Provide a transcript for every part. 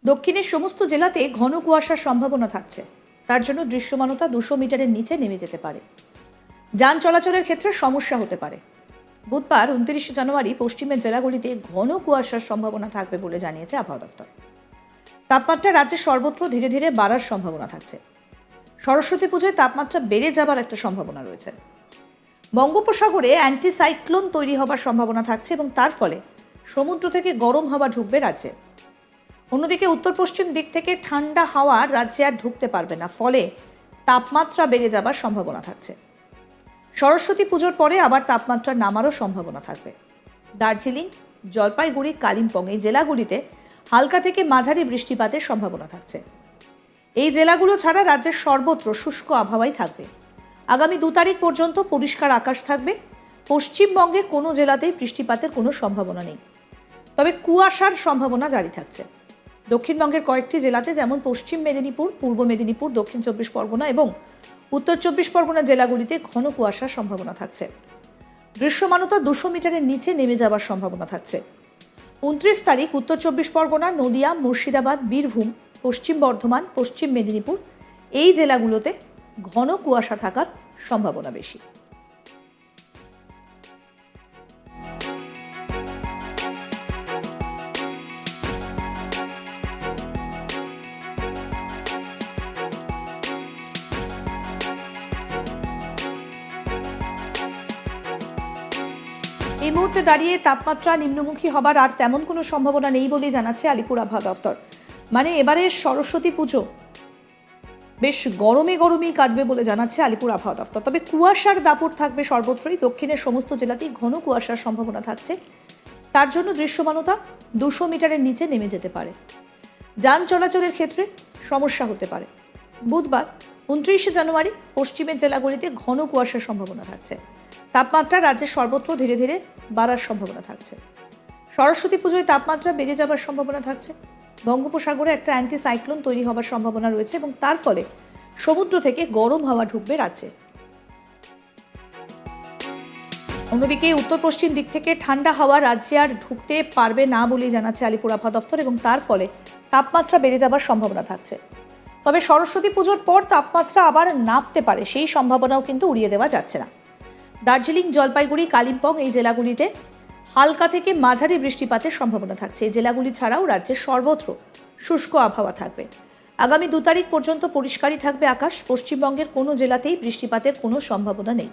দক্ষিণের সমস্ত জেলাতে ঘন কুয়াশার সম্ভাবনা থাকছে। তার জন্য দৃশ্যমানতা 200 মিটারের নিচে নেমে যেতে পারে। যান চলাচলের ক্ষেত্রে সমস্যা হতে পারে। বুধবার 29 জানুয়ারি পশ্চিমের জেলাগুলিতে ঘন কুয়াশার সম্ভাবনা থাকবে বলে জানিয়েছে আবহাওয়া দফতর। তাপমাত্রা রাজ্যের সর্বত্র ধীরে ধীরে বাড়ার সম্ভাবনা থাকছে। সরস্বতী পুজোয় তাপমাত্রা বেড়ে যাবার একটা সম্ভাবনা রয়েছে। বঙ্গোপসাগরে অ্যান্টিসাইক্লোন তৈরি হবার সম্ভাবনা থাকছে এবং তার ফলে সমুদ্র থেকে গরম হাওয়া ঢুকবে রাজ্যে। অন্যদিকে উত্তর পশ্চিম দিক থেকে ঠান্ডা হাওয়া রাজ্যে আর ঢুকতে পারবে না, ফলে তাপমাত্রা বেড়ে যাবার সম্ভাবনা থাকছে। সরস্বতী পুজোর পরে আবার তাপমাত্রা নামারও সম্ভাবনা থাকবে। দার্জিলিং, জলপাইগুড়ি, কালিম্পং এই জেলাগুলিতে হালকা থেকে মাঝারি বৃষ্টিপাতের সম্ভাবনা থাকছে। এই জেলাগুলো ছাড়া রাজ্যের সর্বত্র শুষ্ক আবহাওয়াই থাকবে। আগামী 2 তারিখ পর্যন্ত পরিষ্কার আকাশ থাকবে। পশ্চিমবঙ্গে কোনো জেলাতেই বৃষ্টিপাতের কোনো সম্ভাবনা নেই, তবে কুয়াশার সম্ভাবনা জারি থাকছে। দক্ষিণবঙ্গের কয়েকটি জেলাতে যেমন পশ্চিম মেদিনীপুর, পূর্ব মেদিনীপুর, দক্ষিণ 24 পরগনা এবং উত্তর 24 পরগনা জেলাগুলিতে ঘন কুয়াশার সম্ভাবনা থাকছে। দৃশ্যমানতা 200 মিটারের নিচে নেমে যাওয়ার সম্ভাবনা থাকছে। 29 তারিখ উত্তর 24 পরগনা, নদিয়া, মুর্শিদাবাদ, বীরভূম, পশ্চিম বর্ধমান, পশ্চিম মেদিনীপুর এই জেলাগুলোতে ঘন কুয়াশা থাকার সম্ভাবনা বেশি। এই মুহূর্তে দাঁড়িয়ে তাপমাত্রা নিম্নমুখী হবার আর তেমন কোনো সম্ভাবনা নেই বলেই জানাচ্ছে আলিপুর আবহাওয়া দফতর। মানে এবারে সরস্বতী পুজো বেশ গরমেই কাটবে বলে জানাচ্ছে আলিপুর আবহাওয়া দফতর। তবে কুয়াশার দাপট থাকবে সর্বত্রই। দক্ষিণের সমস্ত জেলাতেই ঘন কুয়াশার সম্ভাবনা থাকছে। তার জন্য দৃশ্যমানতা 200 মিটারের নিচে নেমে যেতে পারে। যান চলাচলের ক্ষেত্রে সমস্যা হতে পারে। বুধবার 29 জানুয়ারি পশ্চিমের জেলাগুলিতে ঘন কুয়াশার সম্ভাবনা থাকছে। তাপমাত্রা রাজ্যের সর্বত্র ধীরে ধীরে বাড়ার সম্ভাবনা থাকছে। সরস্বতী পুজোয় তাপমাত্রা বেড়ে যাবার সম্ভাবনা থাকছে। বঙ্গোপসাগরে একটা অ্যান্টিসাইক্লোন তৈরি হবার সম্ভাবনা রয়েছে এবং তার ফলে সমুদ্র থেকে গরম হাওয়া ঢুকবে রাজ্যে। অন্যদিকে উত্তর পশ্চিম দিক থেকে ঠান্ডা হাওয়া রাজ্যে আর ঢুকতে পারবে না বলেই জানাচ্ছে আলিপুর আবহাওয়া দফতর এবং তার ফলে তাপমাত্রা বেড়ে যাবার সম্ভাবনা থাকছে। তবে সরস্বতী পুজোর পর তাপমাত্রা আবার নামতে পারে, সেই সম্ভাবনাও কিন্তু উড়িয়ে দেওয়া যাচ্ছে না। দার্জিলিং, জলপাইগুড়ি, কালিম্পং এই জেলাগুলিতে হালকা থেকে মাঝারি বৃষ্টিপাতের সম্ভাবনা থাকছে। এই জেলাগুলি ছাড়াও রাজ্যের সর্বত্র শুষ্ক আবহাওয়া থাকবে। আগামী 2 তারিখ পর্যন্ত পরিষ্কারই থাকবে আকাশ। পশ্চিমবঙ্গের কোনো জেলাতেই বৃষ্টিপাতের কোনো সম্ভাবনা নেই,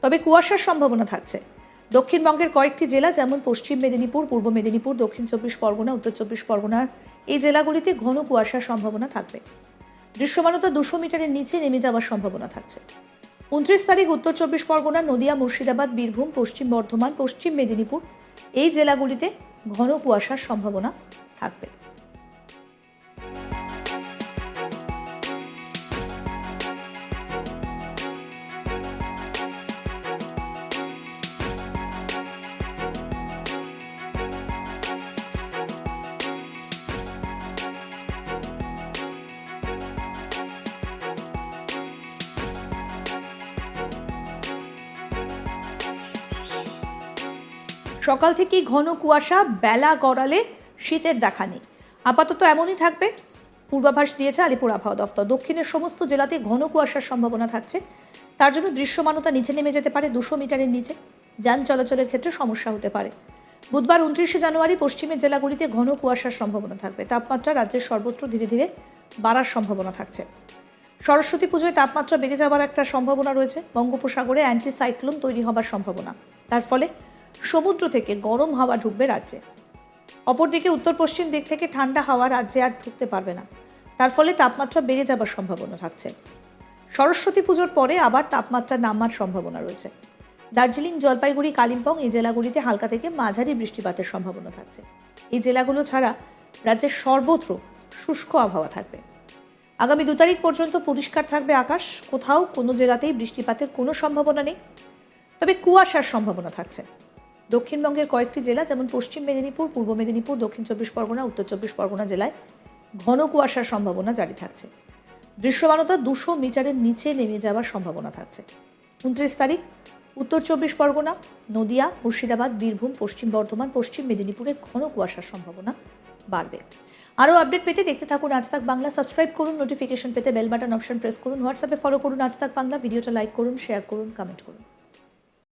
তবে কুয়াশার সম্ভাবনা থাকছে। দক্ষিণবঙ্গের কয়েকটি জেলা যেমন পশ্চিম মেদিনীপুর, পূর্ব মেদিনীপুর, দক্ষিণ 24 পরগনা, উত্তর 24 পরগনার এই জেলাগুলিতে ঘন কুয়াশার সম্ভাবনা থাকবে। দৃশ্যমানতা 200 মিটারের নিচে নেমে যাওয়ার সম্ভাবনা থাকছে। 29 তারিখ উত্তর 24 পরগনা, নদিয়া, মুর্শিদাবাদ, বীরভূম, পশ্চিম বর্ধমান, পশ্চিম মেদিনীপুর এই জেলাগুলিতে ঘন কুয়াশার সম্ভাবনা থাকবে। সকাল থেকেই ঘন কুয়াশা, বেলা গড়ালে শীতের দেখা নেই। আপাতত এমনই থাকবে পূর্বাভাস দিয়েছে আলিপুর আবহাওয়া দফতর। দক্ষিণের সমস্ত জেলাতে ঘন কুয়াশার সম্ভাবনা থাকছে। তার জন্য দৃশ্যমানতা নিচে নেমে যেতে পারে 200 মিটারের নিচে। যান চলাচলের ক্ষেত্রে সমস্যা হতে পারে। বুধবার 29 জানুয়ারি পশ্চিমের জেলাগুলিতে ঘন কুয়াশার সম্ভাবনা থাকবে। তাপমাত্রা রাজ্যের সর্বত্র ধীরে ধীরে বাড়ার সম্ভাবনা থাকছে। সরস্বতী পুজোয় তাপমাত্রা বেড়ে যাওয়ার একটা সম্ভাবনা রয়েছে। বঙ্গোপসাগরে অ্যান্টিসাইক্লোন তৈরি হবার সম্ভাবনা, তার ফলে সমুদ্র থেকে গরম হাওয়া ঢুকবে রাজ্যে। অপরদিকে উত্তর পশ্চিম দিক থেকে ঠান্ডা হাওয়া রাজ্যে আর ঢুকতে পারবে না, তার ফলে তাপমাত্রা বেড়ে যাবার সম্ভাবনা থাকছে। সরস্বতী পুজোর পরে আবার তাপমাত্রা নামার সম্ভাবনা রয়েছে। দার্জিলিং, জলপাইগুড়ি, কালিম্পং এই জেলাগুলিতে হালকা থেকে মাঝারি বৃষ্টিপাতের সম্ভাবনা থাকছে। এই জেলাগুলো ছাড়া রাজ্যের সর্বত্র শুষ্ক আবহাওয়া থাকবে। আগামী 2 তারিখ পর্যন্ত পরিষ্কার থাকবে আকাশ। কোথাও কোনো জেলাতেই বৃষ্টিপাতের কোনো সম্ভাবনা নেই, তবে কুয়াশার সম্ভাবনা থাকছে। দক্ষিণবঙ্গের কয়েকটি জেলা যেমন পশ্চিম মেদিনীপুর, পূর্ব মেদিনীপুর, দক্ষিণ 24 পরগনা, উত্তর 24 পরগনা জেলায় ঘন কুয়াশার সম্ভাবনা জারি থাকছে। দৃশ্যমানতা 200 মিটারের নিচে নেমে যাওয়ার সম্ভাবনা থাকছে। 29 তারিখ উত্তর 24 পরগনা, নদিয়া, মুর্শিদাবাদ, বীরভূম, পশ্চিম বর্ধমান, পশ্চিম মেদিনীপুরে ঘন কুয়াশার সম্ভাবনা বাড়বে। আরও আপডেট পেতে দেখতে থাকুন আজ তাক বাংলা। সাবস্ক্রাইব করুন, নোটিফিকেশন পেতে বেল বাটন অপশন প্রেস করুন, হোয়াটসঅ্যাপে ফলো করুন আজ তাক বাংলা। ভিডিওটা লাইক করুন, শেয়ার করুন, কমেন্ট করুন।